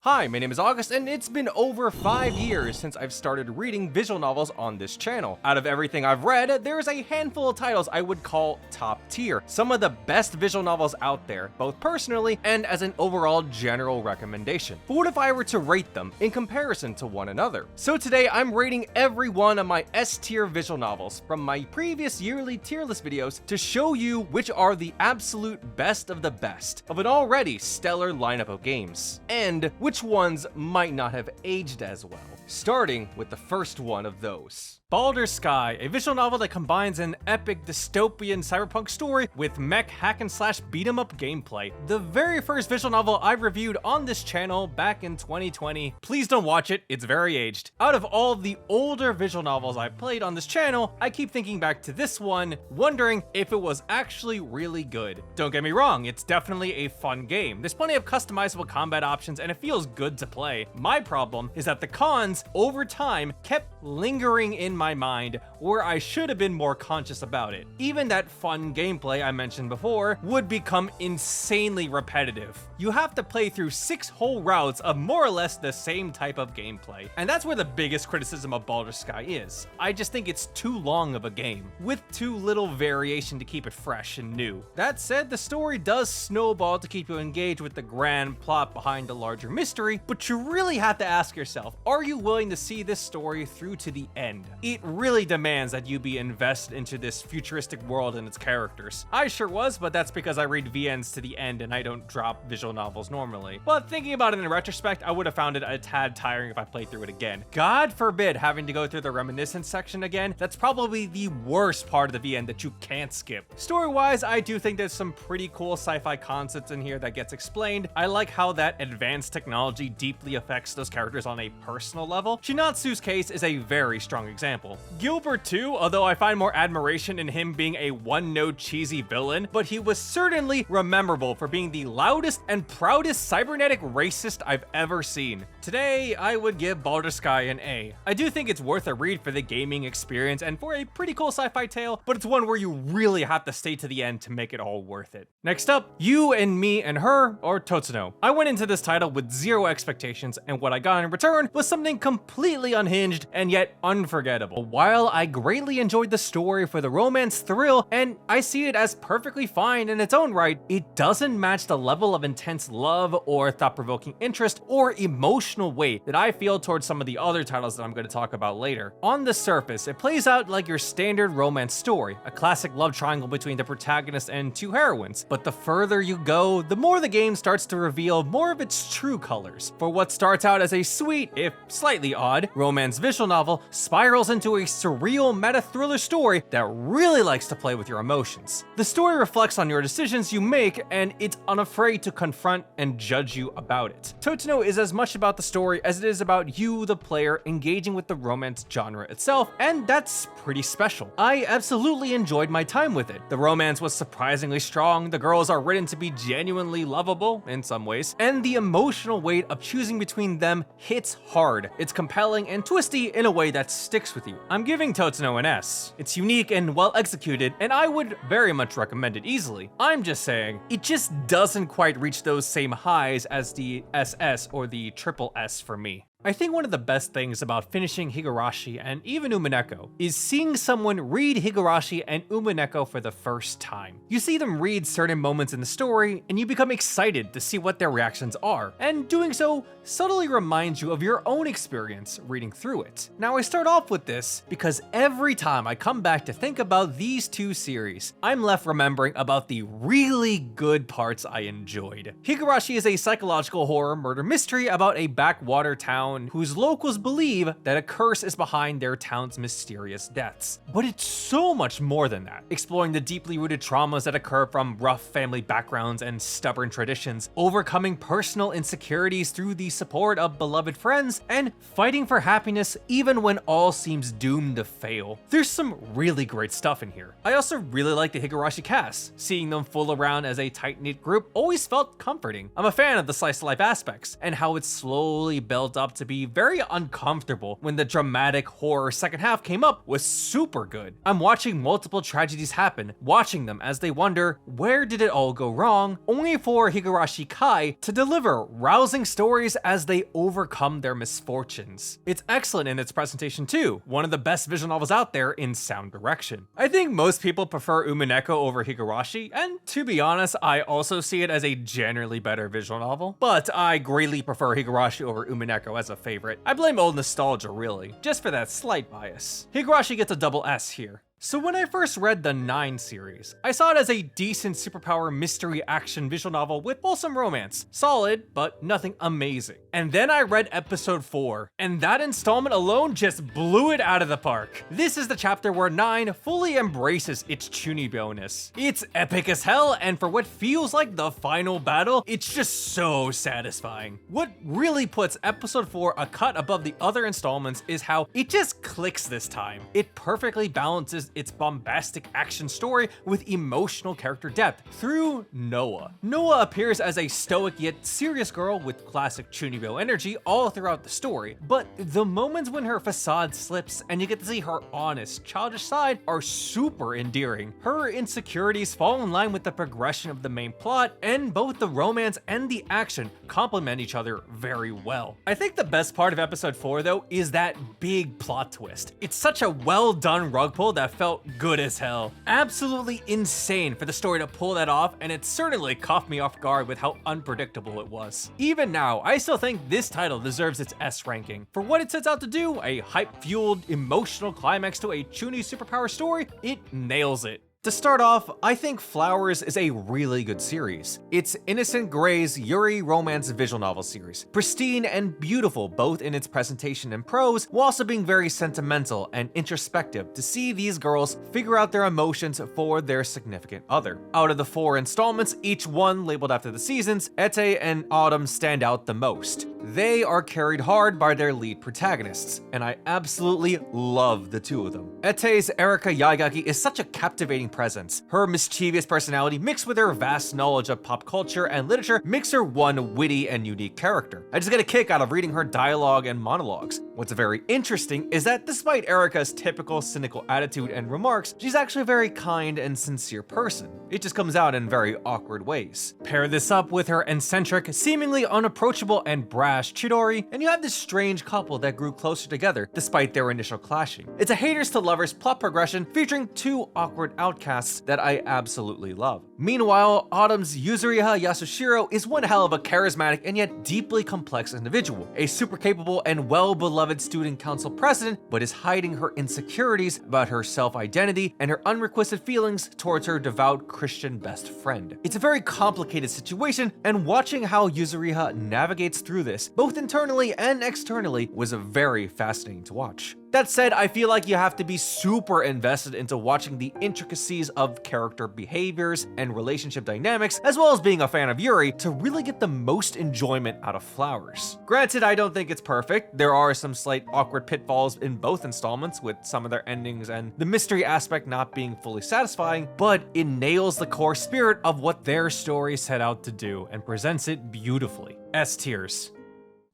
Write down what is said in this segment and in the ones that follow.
Hi, my name is August, and it's been over 5 years since I've started reading visual novels on this channel. Out of everything I've read, there's a handful of titles I would call top tier. Some of the best visual novels out there, both personally and as an overall general recommendation. But what if I were to rate them in comparison to one another? So today I'm rating every one of my S tier visual novels from my previous yearly tier list videos to show you which are the absolute best of the best of an already stellar lineup of games, and which ones might not have aged as well. Starting with the first one of those. Baldr Sky, a visual novel that combines an epic dystopian cyberpunk story with mech hack and slash beat 'em up gameplay. The very first visual novel I reviewed on this channel back in 2020. Please don't watch it, it's very aged. Out of all of the older visual novels I've played on this channel, I keep thinking back to this one, wondering if it was actually really good. Don't get me wrong, it's definitely a fun game. There's plenty of customizable combat options and it feels good to play. My problem is that the cons, over time, kept lingering in my mind where I should have been more conscious about it. Even that fun gameplay I mentioned before would become insanely repetitive. You have to play through 6 whole routes of more or less the same type of gameplay. And that's where the biggest criticism of Baldr Sky is. I just think it's too long of a game, with too little variation to keep it fresh and new. That said, the story does snowball to keep you engaged with the grand plot behind the larger mystery, but you really have to ask yourself, are you willing to see this story through to the end? It really demands that you be invested into this futuristic world and its characters. I sure was, but that's because I read VNs to the end and I don't drop visual novels normally. But thinking about it in retrospect, I would have found it a tad tiring if I played through it again. God forbid having to go through the reminiscence section again. That's probably the worst part of the VN that you can't skip. Story-wise, I do think there's some pretty cool sci-fi concepts in here that gets explained. I like how that advanced technology deeply affects those characters on a personal level. Shinatsu's case is a very strong example. Gilbert too, although I find more admiration in him being a one-note cheesy villain, but he was certainly rememberable for being the loudest and proudest cybernetic racist I've ever seen. Today, I would give Baldr Sky an A. I do think it's worth a read for the gaming experience and for a pretty cool sci-fi tale, but it's one where you really have to stay to the end to make it all worth it. Next up, You and Me and Her, or Totono. I went into this title with zero expectations, and what I got in return was something completely unhinged and yet unforgettable. While I greatly enjoyed the story for the romance thrill, and I see it as perfectly fine in its own right, it doesn't match the level of intense love or thought-provoking interest or emotional weight that I feel towards some of the other titles that I'm going to talk about later. On the surface, it plays out like your standard romance story, a classic love triangle between the protagonist and 2 heroines, but the further you go, the more the game starts to reveal more of its true colors. For what starts out as a sweet, if slightly odd, romance visual novel spirals into a surreal meta-thriller story that really likes to play with your emotions. The story reflects on your decisions you make, and it's unafraid to confront and judge you about it. Totono is as much about the story as it is about you, the player, engaging with the romance genre itself, and that's pretty special. I absolutely enjoyed my time with it. The romance was surprisingly strong, the girls are written to be genuinely lovable in some ways, and the emotional weight of choosing between them hits hard. It's compelling and twisty in a way that sticks with you. I'm giving Totono an S. It's unique and well executed, and I would very much recommend it easily. I'm just saying, it just doesn't quite reach those same highs as the SS or the triple S for me. I think one of the best things about finishing Higurashi and even Umineko is seeing someone read Higurashi and Umineko for the first time. You see them read certain moments in the story, and you become excited to see what their reactions are, and doing so subtly reminds you of your own experience reading through it. Now, I start off with this because every time I come back to think about these 2 series, I'm left remembering about the really good parts I enjoyed. Higurashi is a psychological horror murder mystery about a backwater town whose locals believe that a curse is behind their town's mysterious deaths. But it's so much more than that, exploring the deeply rooted traumas that occur from rough family backgrounds and stubborn traditions, overcoming personal insecurities through the support of beloved friends, and fighting for happiness even when all seems doomed to fail. There's some really great stuff in here. I also really like the Higurashi cast. Seeing them fool around as a tight-knit group always felt comforting. I'm a fan of the slice-of-life aspects, and how it slowly built up to be very uncomfortable when the dramatic horror second half came up was super good. I'm watching multiple tragedies happen, watching them as they wonder, where did it all go wrong, only for Higurashi Kai to deliver rousing stories as they overcome their misfortunes. It's excellent in its presentation too, one of the best visual novels out there in sound direction. I think most people prefer Umineko over Higurashi, and to be honest, I also see it as a generally better visual novel, but I greatly prefer Higurashi over Umineko as a favorite. I blame old nostalgia really, just for that slight bias. Higurashi gets a double S here. So when I first read the 9 series, I saw it as a decent superpower mystery action visual novel with wholesome romance. Solid, but nothing amazing. And then I read episode 4, and that installment alone just blew it out of the park. This is the chapter where 9 fully embraces its chunibyo-ness. It's epic as hell, and for what feels like the final battle, it's just so satisfying. What really puts episode 4 a cut above the other installments is how it just clicks this time. It perfectly balances its bombastic action story with emotional character depth through Noa. Noa appears as a stoic yet serious girl with classic chunibyo energy all throughout the story, but the moments when her facade slips and you get to see her honest, childish side are super endearing. Her insecurities fall in line with the progression of the main plot, and both the romance and the action complement each other very well. I think the best part of episode 4 though is that big plot twist. It's such a well done rug pull that felt good as hell. Absolutely insane for the story to pull that off, and it certainly caught me off guard with how unpredictable it was. Even now, I still think this title deserves its S ranking. For what it sets out to do, a hype-fueled, emotional climax to a chuuni superpower story, it nails it. To start off, I think Flowers is a really good series. It's Innocent Gray's Yuri romance visual novel series. Pristine and beautiful both in its presentation and prose, while also being very sentimental and introspective to see these girls figure out their emotions for their significant other. Out of the 4 installments, each one labeled after the seasons, Ete and Autumn stand out the most. They are carried hard by their lead protagonists, and I absolutely love the 2 of them. Ete's Erika Yaigaki is such a captivating presence. Her mischievous personality mixed with her vast knowledge of pop culture and literature makes her one witty and unique character. I just get a kick out of reading her dialogue and monologues. What's very interesting is that despite Erika's typical cynical attitude and remarks, she's actually a very kind and sincere person. It just comes out in very awkward ways. Pair this up with her eccentric, seemingly unapproachable and brash Chidori, and you have this strange couple that grew closer together despite their initial clashing. It's a haters to lovers plot progression featuring 2 awkward outcasts that I absolutely love. Meanwhile, Autumn's Yuzuriha Yasushiro is one hell of a charismatic and yet deeply complex individual, a super capable and well-beloved student council president, but is hiding her insecurities about her self-identity and her unrequited feelings towards her devout Christian best friend. It's a very complicated situation, and watching how Yuzuriha navigates through this, both internally and externally, was very fascinating to watch. That said, I feel like you have to be super invested into watching the intricacies of character behaviors and relationship dynamics, as well as being a fan of Yuri, to really get the most enjoyment out of Flowers. Granted, I don't think it's perfect. There are some slight awkward pitfalls in both installments, with some of their endings and the mystery aspect not being fully satisfying, but it nails the core spirit of what their story set out to do and presents it beautifully. S tiers.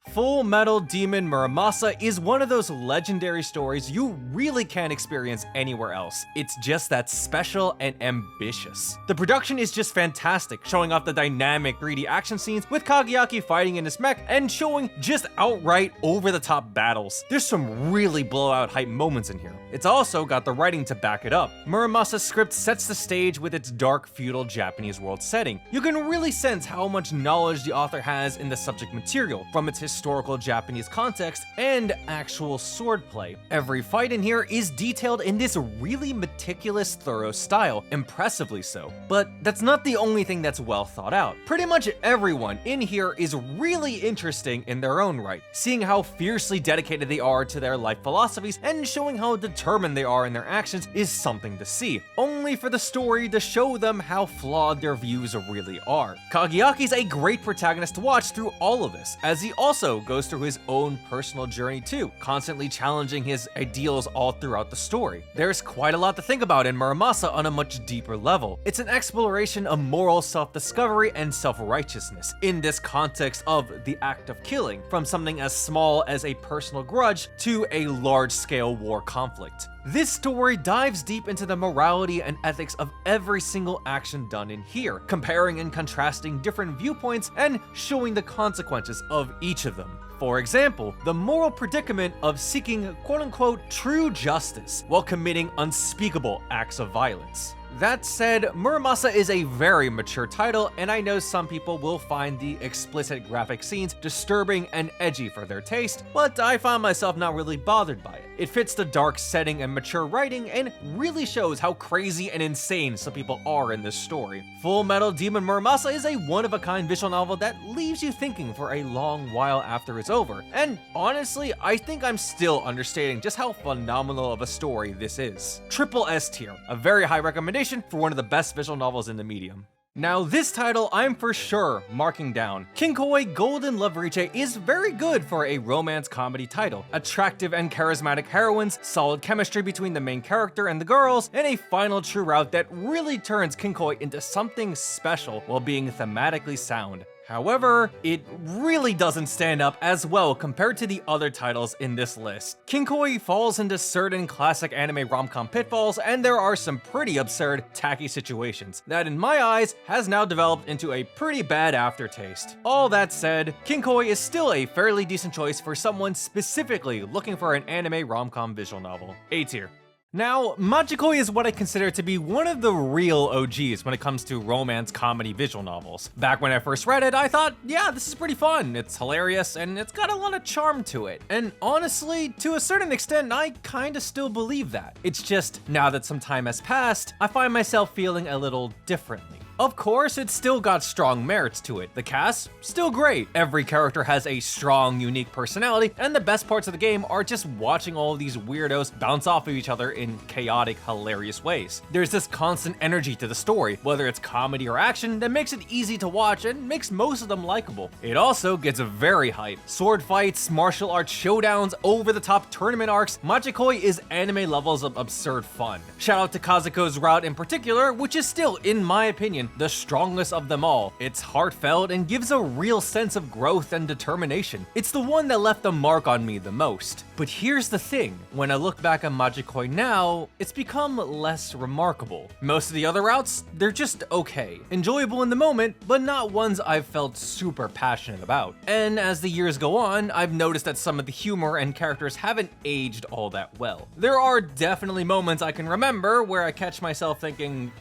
Full Metal Demon Muramasa is one of those legendary stories you really can't experience anywhere else. It's just that special and ambitious. The production is just fantastic, showing off the dynamic 3D action scenes with Kageyaki fighting in his mech and showing just outright over-the-top battles. There's some really blowout hype moments in here. It's also got the writing to back it up. Muramasa's script sets the stage with its dark feudal Japanese world setting. You can really sense how much knowledge the author has in the subject material, from its historical Japanese context and actual swordplay. Every fight in here is detailed in this really meticulous, thorough style, impressively so. But that's not the only thing that's well thought out. Pretty much everyone in here is really interesting in their own right, seeing how fiercely dedicated they are to their life philosophies and showing how determined they are in their actions is something to see, only for the story to show them how flawed their views really are. Kageyaki's a great protagonist to watch through all of this, as he also also goes through his own personal journey too, constantly challenging his ideals all throughout the story. There's quite a lot to think about in Muramasa on a much deeper level. It's an exploration of moral self-discovery and self-righteousness in this context of the act of killing, from something as small as a personal grudge to a large-scale war conflict. This story dives deep into the morality and ethics of every single action done in here, comparing and contrasting different viewpoints and showing the consequences of each of them. For example, the moral predicament of seeking quote-unquote true justice while committing unspeakable acts of violence. That said, Muramasa is a very mature title, and I know some people will find the explicit graphic scenes disturbing and edgy for their taste, but I found myself not really bothered by it. It fits the dark setting and mature writing, and really shows how crazy and insane some people are in this story. Full Metal Demon Muramasa is a one-of-a-kind visual novel that leaves you thinking for a long while after it's over, and honestly, I think I'm still understating just how phenomenal of a story this is. Triple S tier, a very high recommendation for one of the best visual novels in the medium. Now this title I'm for sure marking down. Kinkoi Golden Loveriche is very good for a romance comedy title. Attractive and charismatic heroines, solid chemistry between the main character and the girls, and a final true route that really turns Kinkoi into something special while being thematically sound. However, it really doesn't stand up as well compared to the other titles in this list. Kinkoi falls into certain classic anime rom-com pitfalls, and there are some pretty absurd, tacky situations that in my eyes has now developed into a pretty bad aftertaste. All that said, Kinkoi is still a fairly decent choice for someone specifically looking for an anime rom-com visual novel. A tier. Now, Majikoi is what I consider to be one of the real OGs when it comes to romance comedy visual novels. Back when I first read it, I thought, yeah, this is pretty fun, it's hilarious, and it's got a lot of charm to it. And honestly, to a certain extent, I kinda still believe that. It's just, now that some time has passed, I find myself feeling a little differently. Of course, it's still got strong merits to it. The cast, still great. Every character has a strong, unique personality, and the best parts of the game are just watching all of these weirdos bounce off of each other in chaotic, hilarious ways. There's this constant energy to the story, whether it's comedy or action, that makes it easy to watch and makes most of them likable. It also gets very hype. Sword fights, martial arts showdowns, over-the-top tournament arcs, Majikoi is anime levels of absurd fun. Shout out to Kazuko's route in particular, which is still, in my opinion, the strongest of them all. It's heartfelt and gives a real sense of growth and determination. It's the one that left a mark on me the most. But here's the thing, when I look back on Majikoi now, it's become less remarkable. Most of the other routes, they're just okay. Enjoyable in the moment, but not ones I've felt super passionate about. And as the years go on, I've noticed that some of the humor and characters haven't aged all that well. There are definitely moments I can remember where I catch myself thinking,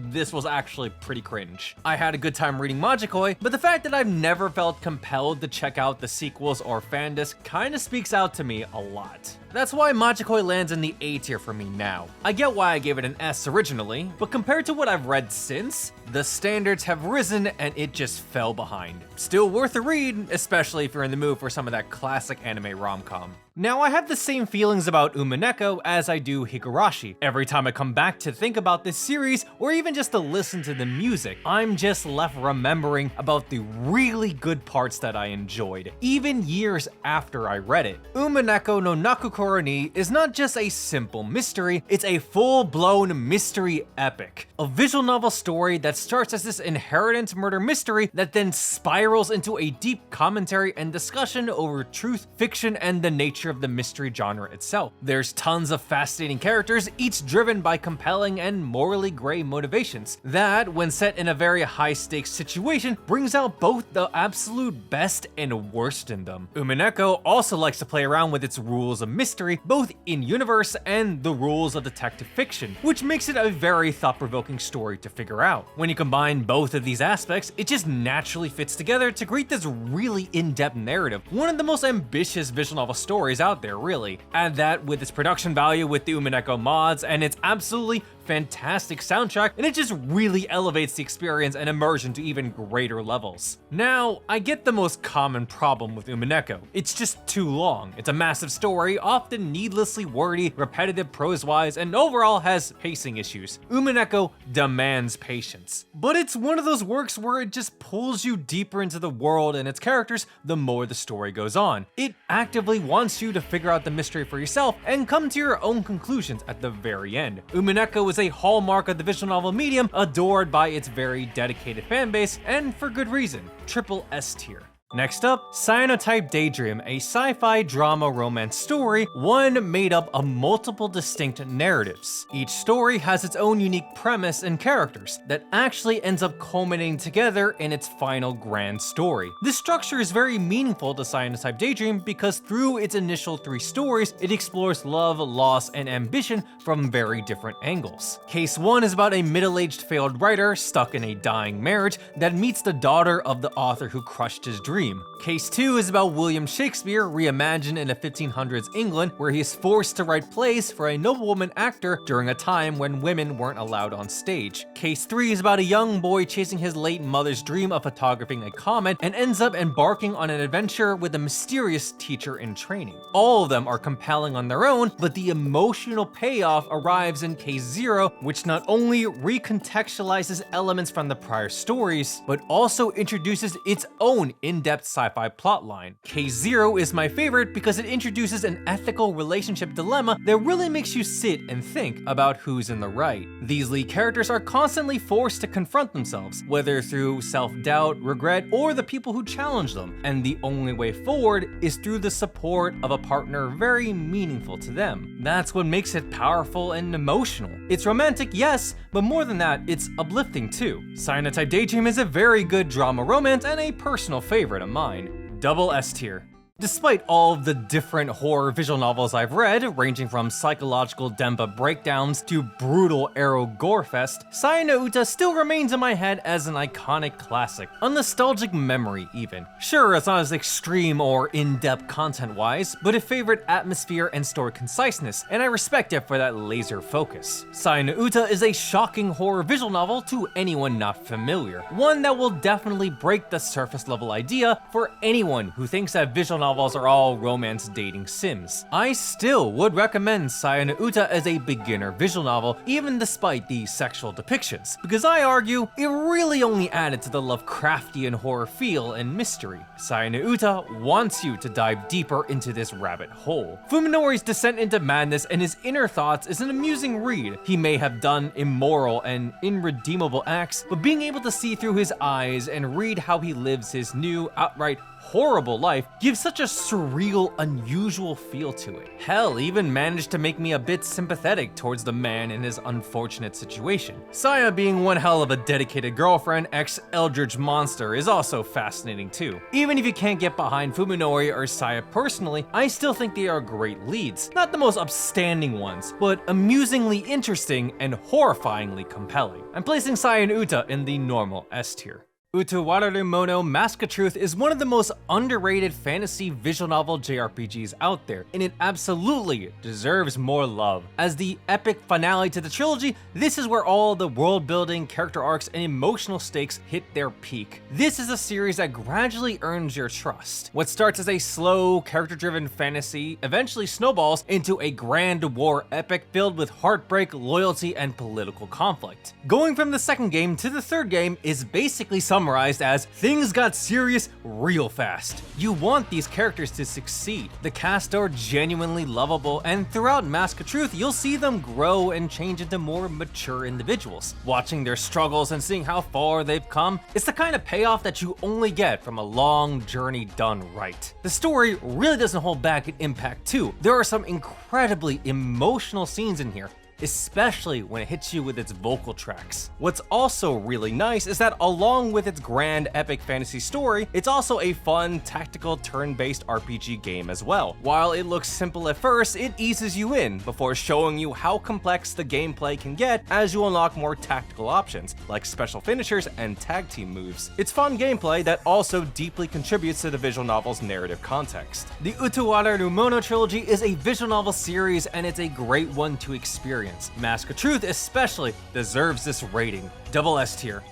this was actually pretty cringe. I had a good time reading Majikoi, but the fact that I've never felt compelled to check out the sequels or fandis kinda speaks out to me a lot. That's why Majikoi lands in the A tier for me now. I get why I gave it an S originally, but compared to what I've read since, the standards have risen and it just fell behind. Still worth a read, especially if you're in the mood for some of that classic anime rom-com. Now, I have the same feelings about Umineko as I do Higurashi. Every time I come back to think about this series, or even just to listen to the music, I'm just left remembering about the really good parts that I enjoyed, even years after I read it. Umineko no Nakukoro ni is not just a simple mystery, it's a full-blown mystery epic. A visual novel story that starts as this inheritance murder mystery that then spirals into a deep commentary and discussion over truth, fiction, and the nature of the mystery genre itself. There's tons of fascinating characters, each driven by compelling and morally gray motivations, that, when set in a very high-stakes situation, brings out both the absolute best and worst in them. Umineko also likes to play around with its rules of mystery, both in-universe and the rules of detective fiction, which makes it a very thought-provoking story to figure out. When you combine both of these aspects, it just naturally fits together to create this really in-depth narrative, one of the most ambitious visual novel stories out there, really. Add that with its production value with the Umineko mods and its absolutely fantastic soundtrack, and it just really elevates the experience and immersion to even greater levels. Now, I get the most common problem with Umineko. It's just too long. It's a massive story, often needlessly wordy, repetitive prose-wise, and overall has pacing issues. Umineko demands patience. But it's one of those works where it just pulls you deeper into the world and its characters the more the story goes on. It actively wants you to figure out the mystery for yourself and come to your own conclusions at the very end. Umineko is a hallmark of the visual novel medium, adored by its very dedicated fanbase, and for good reason. Triple S tier. Next up, Cyanotype Daydream, a sci-fi drama romance story, one made up of multiple distinct narratives. Each story has its own unique premise and characters that actually ends up culminating together in its final grand story. This structure is very meaningful to Cyanotype Daydream because through its initial 3 stories, it explores love, loss, and ambition from very different angles. Case 1 is about a middle-aged failed writer stuck in a dying marriage that meets the daughter of the author who crushed his dream. Case 2 is about William Shakespeare reimagined in the 1500s England, where he is forced to write plays for a noblewoman actor during a time when women weren't allowed on stage. Case 3 is about a young boy chasing his late mother's dream of photographing a comet and ends up embarking on an adventure with a mysterious teacher in training. All of them are compelling on their own, but the emotional payoff arrives in Case 0, which not only recontextualizes elements from the prior stories, but also introduces its own in-depth sci-fi plotline. Case 0 is my favorite because it introduces an ethical relationship dilemma that really makes you sit and think about who's in the right. These lead characters are constantly forced to confront themselves, whether through self-doubt, regret, or the people who challenge them, and the only way forward is through the support of a partner very meaningful to them. That's what makes it powerful and emotional. It's romantic, yes, but more than that, it's uplifting too. Cyanotype Daydream is a very good drama romance and a personal favorite of mine. Double S tier. Despite all of the different horror visual novels I've read, ranging from psychological Demba breakdowns to brutal ero gorefest, Cyanotype still remains in my head as an iconic classic, a nostalgic memory even. Sure, it's not as extreme or in-depth content-wise, but a favorite atmosphere and story conciseness, and I respect it for that laser focus. Cyanotype is a shocking horror visual novel to anyone not familiar, one that will definitely break the surface level idea for anyone who thinks that visual novels are all romance dating sims. I still would recommend Cyanotype as a beginner visual novel, even despite the sexual depictions, because I argue it really only added to the Lovecraftian horror feel and mystery. Cyanotype wants you to dive deeper into this rabbit hole. Fuminori's descent into madness and his inner thoughts is an amusing read. He may have done immoral and irredeemable acts, but being able to see through his eyes and read how he lives his new, outright horrible life gives such a surreal, unusual feel to it. Hell, even managed to make me a bit sympathetic towards the man in his unfortunate situation. Saya being one hell of a dedicated girlfriend, ex-eldritch monster, is also fascinating too. Even if you can't get behind Fuminori or Saya personally, I still think they are great leads. Not the most upstanding ones, but amusingly interesting and horrifyingly compelling. I'm placing Cyanotype in the normal S tier. Utawarerumono Mask of Truth is one of the most underrated fantasy visual novel JRPGs out there, and it absolutely deserves more love. As the epic finale to the trilogy, this is where all the world building, character arcs, and emotional stakes hit their peak. This is a series that gradually earns your trust. What starts as a slow, character-driven fantasy eventually snowballs into a grand war epic filled with heartbreak, loyalty, and political conflict. Going from the second game to the third game is basically summarized as things got serious real fast. You want these characters to succeed. The cast are genuinely lovable, and throughout Mask of Truth, you'll see them grow and change into more mature individuals. Watching their struggles and seeing how far they've come, it's the kind of payoff that you only get from a long journey done right. The story really doesn't hold back in impact too. There are some incredibly emotional scenes in here, especially when it hits you with its vocal tracks. What's also really nice is that along with its grand epic fantasy story, it's also a fun, tactical, turn-based RPG game as well. While it looks simple at first, it eases you in before showing you how complex the gameplay can get as you unlock more tactical options, like special finishers and tag team moves. It's fun gameplay that also deeply contributes to the visual novel's narrative context. The Utawarerumono trilogy is a visual novel series, and it's a great one to experience. experience. Mask of Truth especially deserves this rating, double S tier.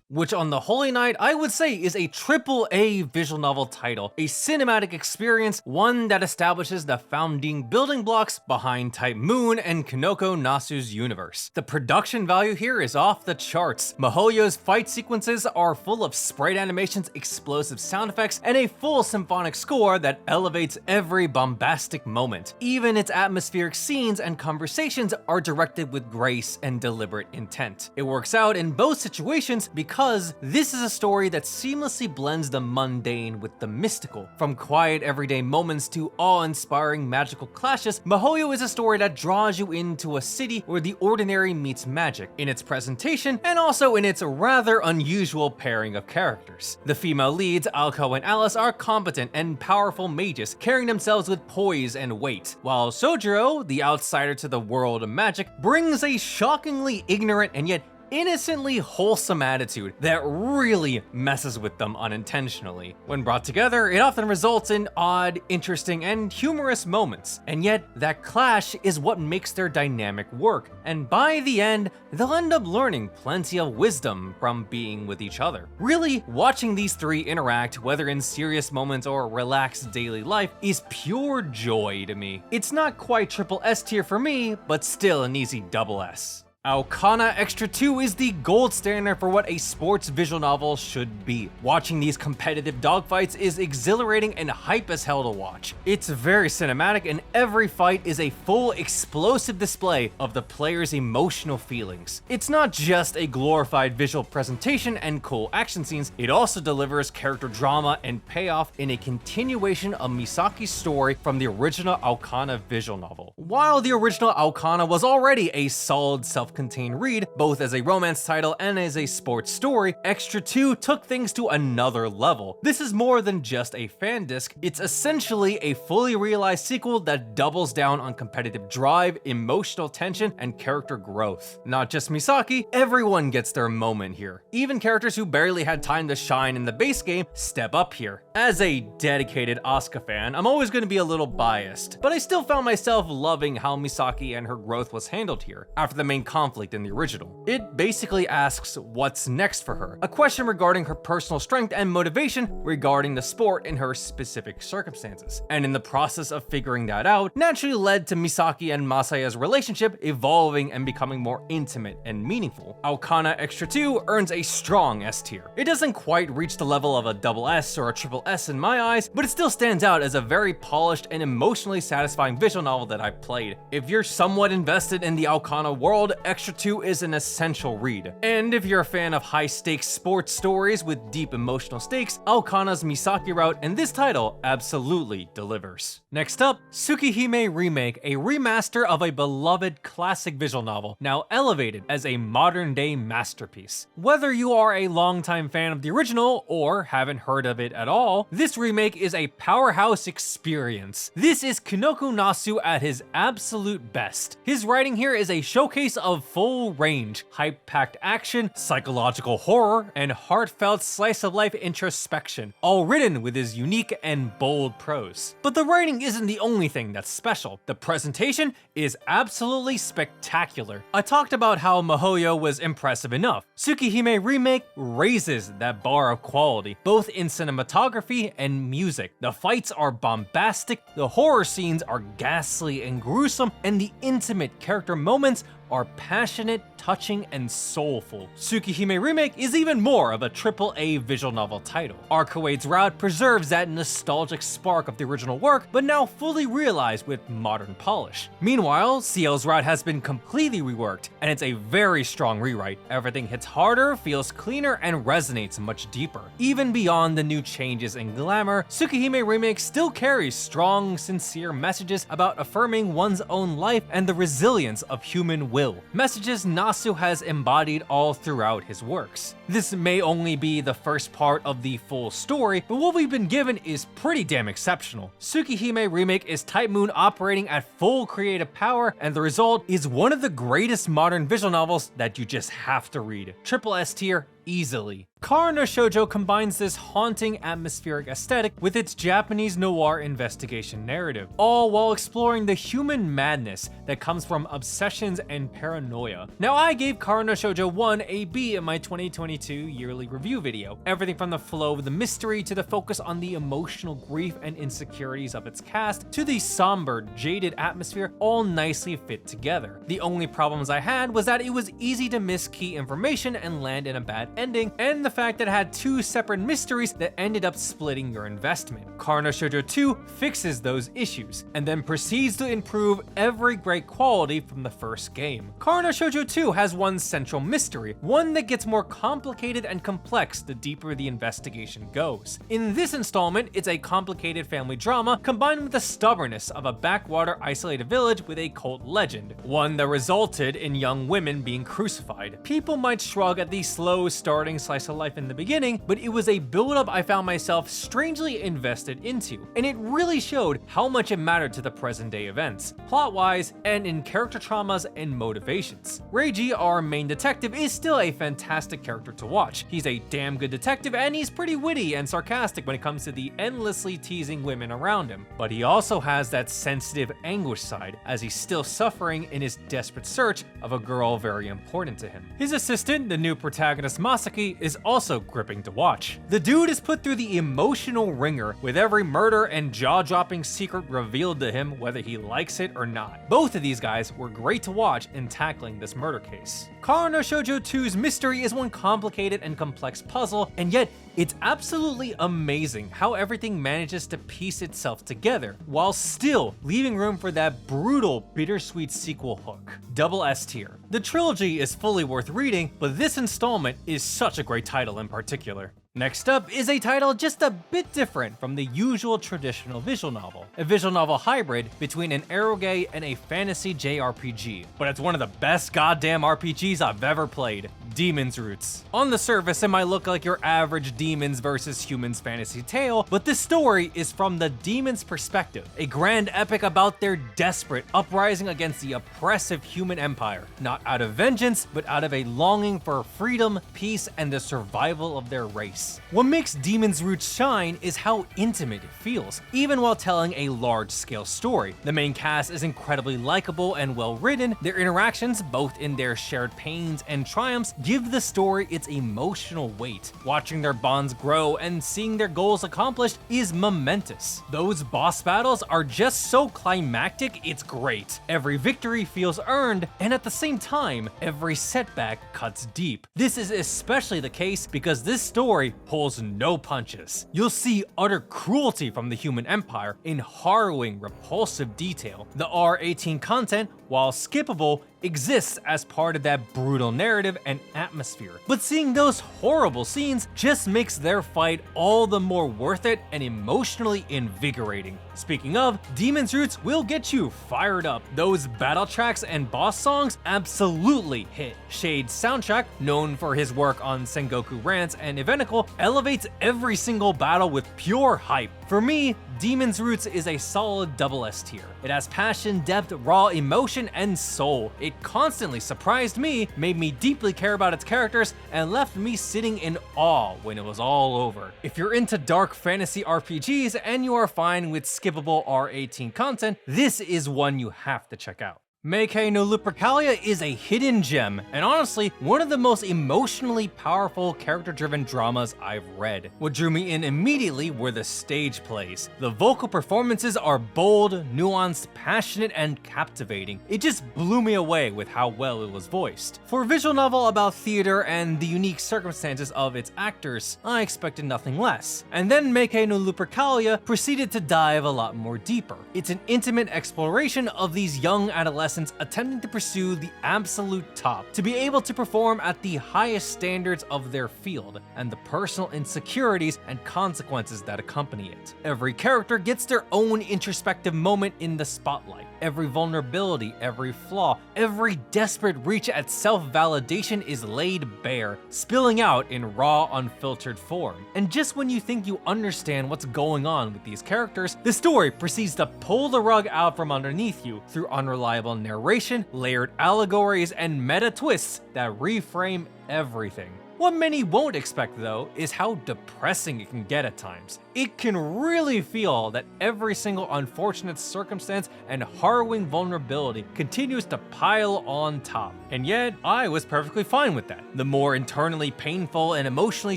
Which on the Holy Night, I would say is a AAA visual novel title, a cinematic experience, one that establishes the founding building blocks behind Type Moon and Kinoko Nasu's universe. The production value here is off the charts. miHoYo's fight sequences are full of sprite animations, explosive sound effects, and a full symphonic score that elevates every bombastic moment. Even its atmospheric scenes and conversations are directed with grace and deliberate intent. It works out in both situations because this is a story that seamlessly blends the mundane with the mystical. From quiet everyday moments to awe-inspiring magical clashes, miHoYo is a story that draws you into a city where the ordinary meets magic, in its presentation and also in its rather unusual pairing of characters. The female leads, Alko and Alice, are competent and powerful mages, carrying themselves with poise and weight, while Sojiro, the outsider to the world of magic, brings a shockingly ignorant and yet innocently wholesome attitude that really messes with them unintentionally. When brought together, it often results in odd, interesting, and humorous moments, and yet that clash is what makes their dynamic work, and by the end, they'll end up learning plenty of wisdom from being with each other. Really, watching these three interact, whether in serious moments or relaxed daily life, is pure joy to me. It's not quite triple S tier for me, but still an easy double S. AOKANA Extra 2 is the gold standard for what a sports visual novel should be. Watching these competitive dogfights is exhilarating and hype as hell to watch. It's very cinematic and every fight is a full explosive display of the player's emotional feelings. It's not just a glorified visual presentation and cool action scenes, it also delivers character drama and payoff in a continuation of Misaki's story from the original AOKANA visual novel. While the original AOKANA was already a solid self-contained read, both as a romance title and as a sports story, Extra 2 took things to another level. This is more than just a fan disc, it's essentially a fully realized sequel that doubles down on competitive drive, emotional tension, and character growth. Not just Misaki, everyone gets their moment here. Even characters who barely had time to shine in the base game step up here. As a dedicated Asuka fan, I'm always going to be a little biased, but I still found myself loving how Misaki and her growth was handled here. After the main conflict in the original, it basically asks what's next for her, a question regarding her personal strength and motivation regarding the sport in her specific circumstances, and in the process of figuring that out, naturally led to Misaki and Masaya's relationship evolving and becoming more intimate and meaningful. AOKANA Extra 2 earns a strong S tier. It doesn't quite reach the level of a double S or a triple S in my eyes, but it still stands out as a very polished and emotionally satisfying visual novel that I've played. If you're somewhat invested in the AOKANA world, Extra 2 is an essential read. And if you're a fan of high-stakes sports stories with deep emotional stakes, AOKANA's Misaki route in this title absolutely delivers. Next up, Tsukihime Remake, a remaster of a beloved classic visual novel, now elevated as a modern-day masterpiece. Whether you are a longtime fan of the original or haven't heard of it at all, this remake is a powerhouse experience. This is Kinoko Nasu at his absolute best. His writing here is a showcase of full range, hype-packed action, psychological horror, and heartfelt slice-of-life introspection, all written with his unique and bold prose. But the writing isn't the only thing that's special. The presentation is absolutely spectacular. I talked about how miHoYo was impressive enough. Tsukihime Remake raises that bar of quality, both in cinematography and music. The fights are bombastic, the horror scenes are ghastly and gruesome, and the intimate character moments are passionate, touching, and soulful. Tsukihime Remake is even more of a AAA visual novel title. Arcwade's route preserves that nostalgic spark of the original work, but now fully realized with modern polish. Meanwhile, CL's route has been completely reworked, and it's a very strong rewrite. Everything hits harder, feels cleaner, and resonates much deeper. Even beyond the new changes in glamour, Tsukihime Remake still carries strong, sincere messages about affirming one's own life and the resilience of human will. Messages Nasu has embodied all throughout his works. This may only be the first part of the full story, but what we've been given is pretty damn exceptional. Tsukihime Remake is Type Moon operating at full creative power, and the result is one of the greatest modern visual novels that you just have to read. Triple S tier easily. Karano Shoujo combines this haunting atmospheric aesthetic with its Japanese noir investigation narrative, all while exploring the human madness that comes from obsessions and paranoia. Now, I gave Karano Shoujo 1 a B in my 2022 yearly review video. Everything from the flow of the mystery to the focus on the emotional grief and insecurities of its cast to the somber, jaded atmosphere all nicely fit together. The only problems I had was that it was easy to miss key information and land in a bad ending, and the fact that it had two separate mysteries that ended up splitting your investment. Karano Shoujo 2 fixes those issues, and then proceeds to improve every great quality from the first game. Karano Shoujo 2 has one central mystery, one that gets more complicated and complex the deeper the investigation goes. In this installment, it's a complicated family drama combined with the stubbornness of a backwater isolated village with a cult legend, one that resulted in young women being crucified. People might shrug at the slow starting slice of life in the beginning, but it was a build-up I found myself strangely invested into, and it really showed how much it mattered to the present-day events, plot-wise and in character traumas and motivations. Reiji, our main detective, is still a fantastic character to watch. He's a damn good detective, and he's pretty witty and sarcastic when it comes to the endlessly teasing women around him, but he also has that sensitive anguish side, as he's still suffering in his desperate search of a girl very important to him. His assistant, the new protagonist Masaki, is also gripping to watch. The dude is put through the emotional ringer with every murder and jaw-dropping secret revealed to him whether he likes it or not. Both of these guys were great to watch in tackling this murder case. Karano Shoujo 2's mystery is one complicated and complex puzzle, and yet it's absolutely amazing how everything manages to piece itself together, while still leaving room for that brutal, bittersweet sequel hook. Double S tier. The trilogy is fully worth reading, but this installment is such a great title in particular. Next up is a title just a bit different from the usual traditional visual novel. A visual novel hybrid between an eroge and a fantasy JRPG. But it's one of the best goddamn RPGs I've ever played. Demon's Roots. On the surface, it might look like your average demons versus humans fantasy tale, but this story is from the demon's perspective. A grand epic about their desperate uprising against the oppressive human empire. Not out of vengeance, but out of a longing for freedom, peace, and the survival of their race. What makes Demon's Roots shine is how intimate it feels, even while telling a large-scale story. The main cast is incredibly likable and well-written. Their interactions, both in their shared pains and triumphs, give the story its emotional weight. Watching their bonds grow and seeing their goals accomplished is momentous. Those boss battles are just so climactic, it's great. Every victory feels earned, and at the same time, every setback cuts deep. This is especially the case because this story pulls no punches. You'll see utter cruelty from the human empire in harrowing, repulsive detail. The R18 content, while skippable, exists as part of that brutal narrative and atmosphere. But seeing those horrible scenes just makes their fight all the more worth it and emotionally invigorating. Speaking of, Demon's Roots will get you fired up. Those battle tracks and boss songs absolutely hit. Shade's soundtrack, known for his work on Sengoku Rants and Eventical, elevates every single battle with pure hype. For me, Demon's Roots is a solid double S tier. It has passion, depth, raw emotion, and soul. It constantly surprised me, made me deeply care about its characters, and left me sitting in awe when it was all over. If you're into dark fantasy RPGs and you are fine with skippable R18 content, this is one you have to check out. Meikei no Lupercalia is a hidden gem, and honestly, one of the most emotionally powerful character-driven dramas I've read. What drew me in immediately were the stage plays. The vocal performances are bold, nuanced, passionate, and captivating. It just blew me away with how well it was voiced. For a visual novel about theater and the unique circumstances of its actors, I expected nothing less. And then Meikei no Lupercalia proceeded to dive a lot more deeper. It's an intimate exploration of these young adolescents attempting to pursue the absolute top, to be able to perform at the highest standards of their field, and the personal insecurities and consequences that accompany it. Every character gets their own introspective moment in the spotlight. Every vulnerability, every flaw, every desperate reach at self-validation is laid bare, spilling out in raw, unfiltered form. And just when you think you understand what's going on with these characters, the story proceeds to pull the rug out from underneath you through unreliable narration, layered allegories, and meta twists that reframe everything. What many won't expect though is how depressing it can get at times. It can really feel that every single unfortunate circumstance and harrowing vulnerability continues to pile on top. And yet, I was perfectly fine with that. The more internally painful and emotionally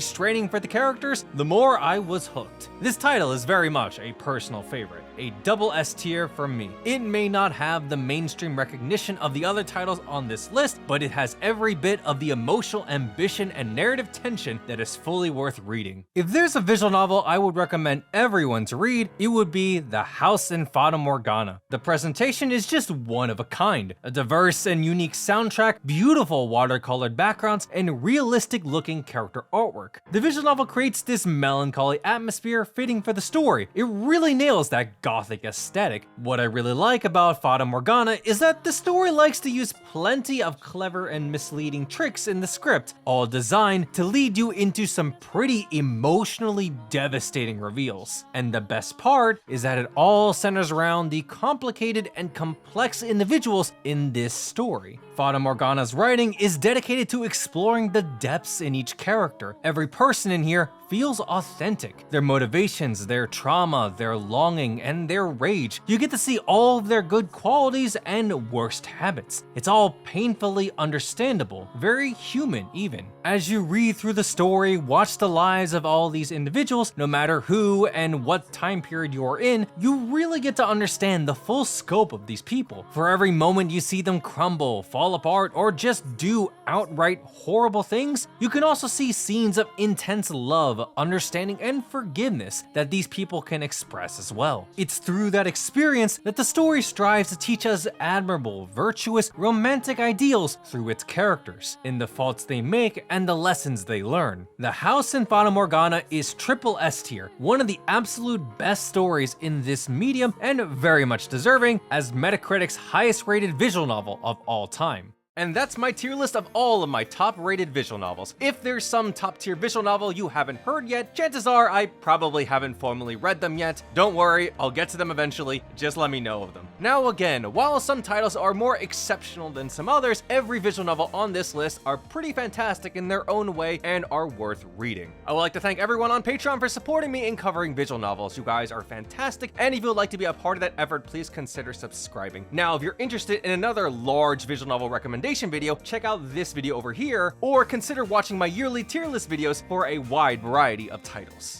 straining for the characters, the more I was hooked. This title is very much a personal favorite, a double S tier from me. It may not have the mainstream recognition of the other titles on this list, but it has every bit of the emotional ambition and narrative tension that is fully worth reading. If there's a visual novel I would recommend everyone to read, it would be The House in Fata Morgana. The presentation is just one of a kind. A diverse and unique soundtrack, beautiful watercolored backgrounds, and realistic looking character artwork. The visual novel creates this melancholy atmosphere fitting for the story. It really nails that gothic aesthetic. What I really like about Fata Morgana is that the story likes to use plenty of clever and misleading tricks in the script, all designed to lead you into some pretty emotionally devastating reveals. And the best part is that it all centers around the complicated and complex individuals in this story. Fata Morgana's writing is dedicated to exploring the depths in each character. Every person in here feels authentic. Their motivations, their trauma, their longing, and their rage. You get to see all of their good qualities and worst habits. It's all painfully understandable, very human even. As you read through the story, watch the lives of all these individuals, no matter who and what time period you're in, you really get to understand the full scope of these people. For every moment you see them crumble, fall apart, or just do outright horrible things, you can also see scenes of intense love, understanding, and forgiveness that these people can express as well. It's through that experience that the story strives to teach us admirable, virtuous, romantic ideals through its characters, in the faults they make and the lessons they learn. The House in Fata Morgana is triple S tier, one of the absolute best stories in this medium, and very much deserving as Metacritic's highest rated visual novel of all time. And that's my tier list of all of my top rated visual novels. If there's some top tier visual novel you haven't heard yet, chances are I probably haven't formally read them yet. Don't worry, I'll get to them eventually, just let me know of them. Now again, while some titles are more exceptional than some others, every visual novel on this list are pretty fantastic in their own way and are worth reading. I would like to thank everyone on Patreon for supporting me in covering visual novels. You guys are fantastic, and if you would like to be a part of that effort, please consider subscribing. Now, if you're interested in another large visual novel recommendation video, check out this video over here, or consider watching my yearly tier list videos for a wide variety of titles.